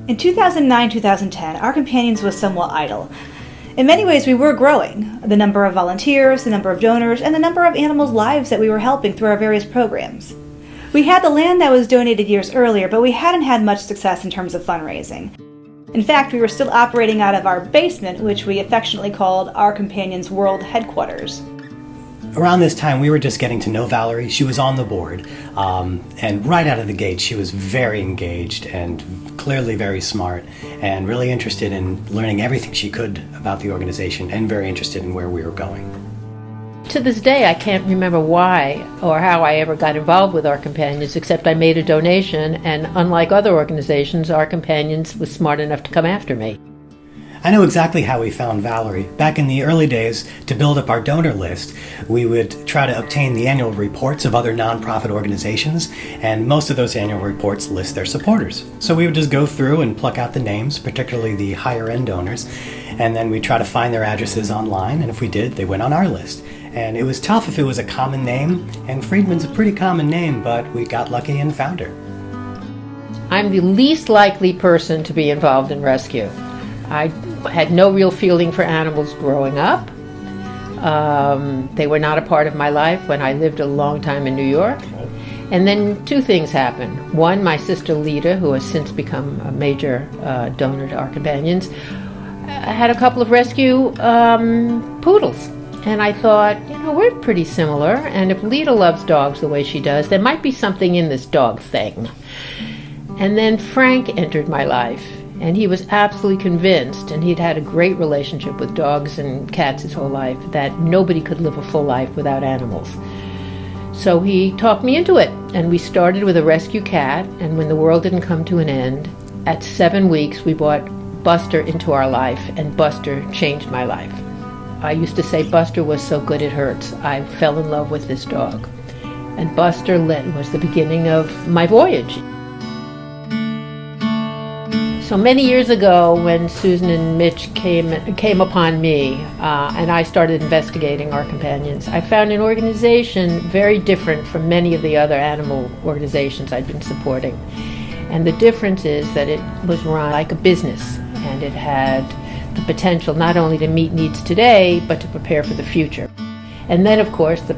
In 2009-2010, Our Companions was somewhat idle. In many ways, we were growing. The number of volunteers, the number of donors, and the number of animals' lives that we were helping through our various programs. We had the land that was donated years earlier, but we hadn't had much success in terms of fundraising. In fact, we were still operating out of our basement, which we affectionately called Our Companions World Headquarters. Around this time, we were just getting to know Valerie. She was on the board, and right out of the gate, she was very engaged and clearly very smart and really interested in learning everything she could about the organization and very interested in where we were going. To this day, I can't remember why or how I ever got involved with Our Companions, except I made a donation, and unlike other organizations, Our Companions was smart enough to come after me. I know exactly how we found Valerie. Back in the early days, to build up our donor list, we would try to obtain the annual reports of other nonprofit organizations, and most of those annual reports list their supporters. So we would just go through and pluck out the names, particularly the higher-end donors, and then we'd try to find their addresses online, and if we did, they went on our list. And it was tough if it was a common name, and Friedman's a pretty common name, but we got lucky and found her. I'm the least likely person to be involved in rescue. I had no real feeling for animals growing up. They were not a part of my life when I lived a long time in New York. And then two things happened. One, my sister Lita, who has since become a major donor to Our Companions, had a couple of rescue poodles. And I thought, we're pretty similar, and if Lita loves dogs the way she does, there might be something in this dog thing. And then Frank entered my life, and he was absolutely convinced, and he'd had a great relationship with dogs and cats his whole life, that nobody could live a full life without animals. So he talked me into it, and we started with a rescue cat, and when the world didn't come to an end, at 7 weeks we brought Buster into our life, and Buster changed my life. I used to say Buster was so good it hurts. I fell in love with this dog. And Buster was the beginning of my voyage. So many years ago, when Susan and Mitch came upon me, and I started investigating Our Companions, I found an organization very different from many of the other animal organizations I'd been supporting. And the difference is that it was run like a business, and it had the potential not only to meet needs today, but to prepare for the future. And then, of course, the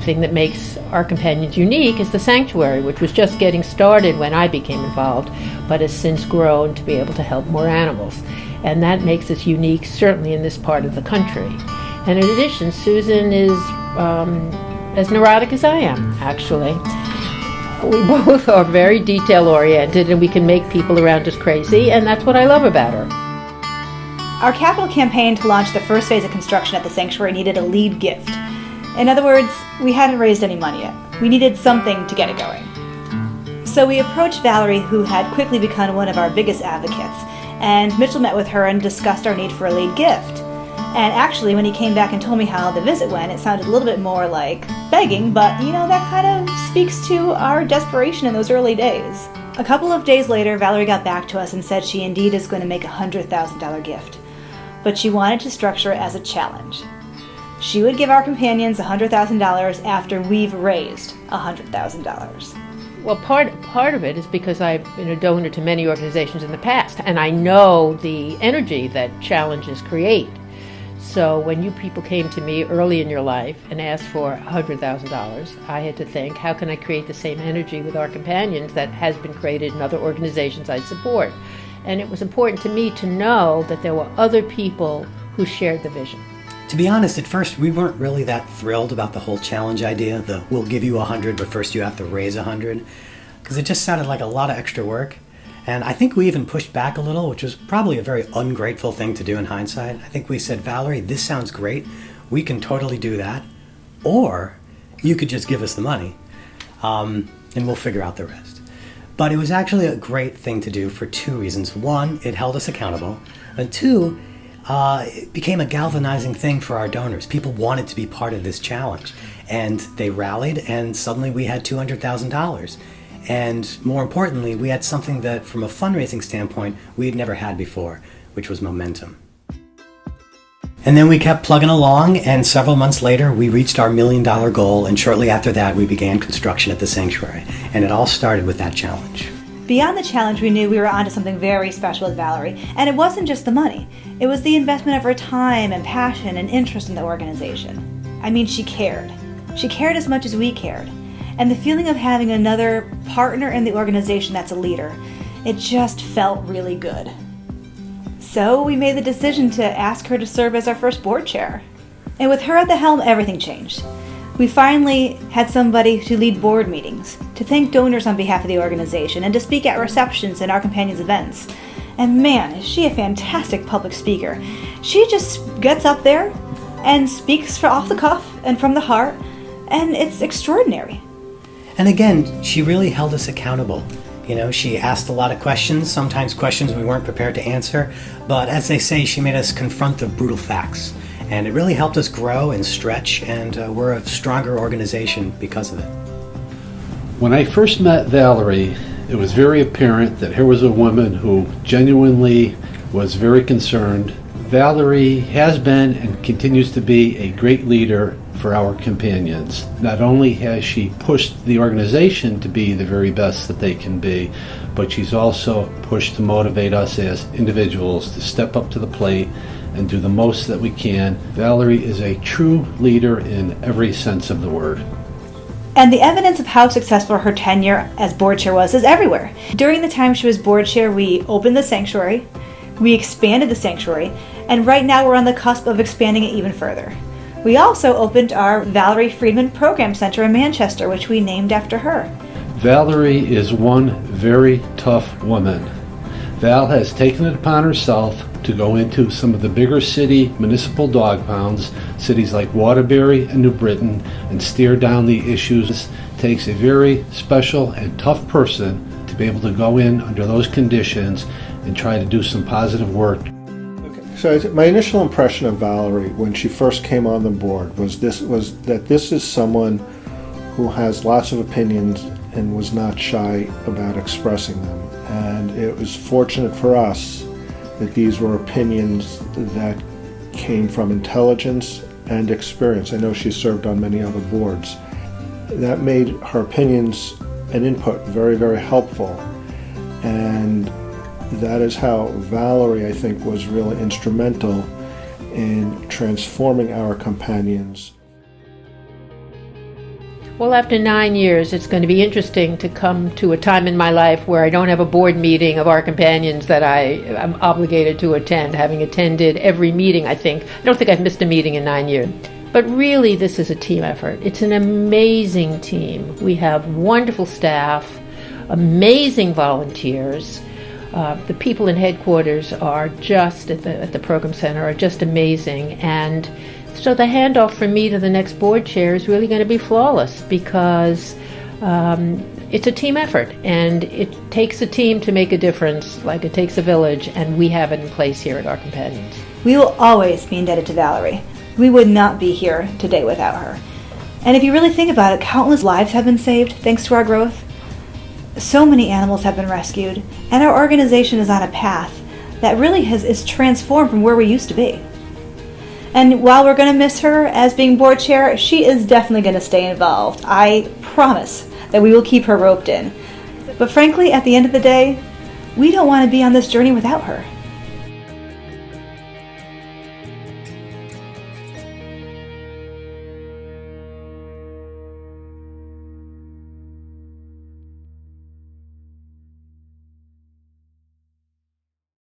thing that makes Our Companions unique is the sanctuary, which was just getting started when I became involved, but has since grown to be able to help more animals. And that makes us unique, certainly in this part of the country. And in addition, Susan is as neurotic as I am, actually. We both are very detail-oriented, and we can make people around us crazy, and that's what I love about her. Our capital campaign to launch the first phase of construction at the sanctuary needed a lead gift. In other words, we hadn't raised any money yet. We needed something to get it going. So we approached Valerie, who had quickly become one of our biggest advocates, and Mitchell met with her and discussed our need for a lead gift. And actually, when he came back and told me how the visit went, it sounded a little bit more like begging, but that kind of speaks to our desperation in those early days. A couple of days later, Valerie got back to us and said she indeed is going to make a $100,000 gift. But she wanted to structure it as a challenge. She would give Our Companions $100,000 after we've raised $100,000. Well, part of it is because I've been a donor to many organizations in the past, and I know the energy that challenges create. So when you people came to me early in your life and asked for $100,000, I had to think, how can I create the same energy with Our Companions that has been created in other organizations I support? And it was important to me to know that there were other people who shared the vision. To be honest, at first we weren't really that thrilled about the whole challenge idea, we'll give you 100, but first you have to raise 100, because it just sounded like a lot of extra work. And I think we even pushed back a little, which was probably a very ungrateful thing to do in hindsight. I think we said, Valerie, this sounds great. We can totally do that. Or you could just give us the money, and we'll figure out the rest. But it was actually a great thing to do for two reasons. One, it held us accountable. And two, it became a galvanizing thing for our donors. People wanted to be part of this challenge. And they rallied, and suddenly we had $200,000. And more importantly, we had something that, from a fundraising standpoint, we had never had before, which was momentum. And then we kept plugging along, and several months later, we reached our $1 million goal, and shortly after that, we began construction at the sanctuary. And it all started with that challenge. Beyond the challenge, we knew we were onto something very special with Valerie, and it wasn't just the money. It was the investment of her time and passion and interest in the organization. I mean, she cared. She cared as much as we cared. And the feeling of having another partner in the organization that's a leader, it just felt really good. So we made the decision to ask her to serve as our first board chair. And with her at the helm, everything changed. We finally had somebody to lead board meetings, to thank donors on behalf of the organization, and to speak at receptions and our companions' events. And man, is she a fantastic public speaker. She just gets up there and speaks off the cuff and from the heart, and it's extraordinary. And again, she really held us accountable. You know, she asked a lot of questions, sometimes questions we weren't prepared to answer, but as they say, she made us confront the brutal facts. And it really helped us grow and stretch, and we're a stronger organization because of it. When I first met Valerie, it was very apparent that here was a woman who genuinely was very concerned. Valerie has been and continues to be a great leader for our companions. Not only has she pushed the organization to be the very best that they can be, but she's also pushed to motivate us as individuals to step up to the plate and do the most that we can. Valerie is a true leader in every sense of the word. And the evidence of how successful her tenure as board chair was is everywhere. During the time she was board chair, we opened the sanctuary, we expanded the sanctuary, and right now we're on the cusp of expanding it even further. We also opened our Valerie Friedman Program Center in Manchester, which we named after her. Valerie is one very tough woman. Val has taken it upon herself to go into some of the bigger city municipal dog pounds, cities like Waterbury and New Britain, and steer down the issues. It takes a very special and tough person to be able to go in under those conditions and try to do some positive work. So my initial impression of Valerie when she first came on the board was that this is someone who has lots of opinions and was not shy about expressing them. And it was fortunate for us that these were opinions that came from intelligence and experience. I know she served on many other boards. That made her opinions and input very, very helpful. And that is how Valerie, I think, was really instrumental in transforming our companions. Well, after 9 years, it's going to be interesting to come to a time in my life where I don't have a board meeting of our companions that I am obligated to attend, having attended every meeting, I think. I don't think I've missed a meeting in 9 years. But really, this is a team effort. It's an amazing team. We have wonderful staff, amazing volunteers. The people in headquarters are just, at the program center, are just amazing. And so the handoff from me to the next board chair is really going to be flawless because it's a team effort, and it takes a team to make a difference, like it takes a village, and we have it in place here at our companions. We will always be indebted to Valerie. We would not be here today without her. And if you really think about it, countless lives have been saved thanks to our growth. So many animals have been rescued, and our organization is on a path that really is transformed from where we used to be. And while we're going to miss her as being board chair, she is definitely going to stay involved. I promise that we will keep her roped in. But frankly, at the end of the day, we don't want to be on this journey without her.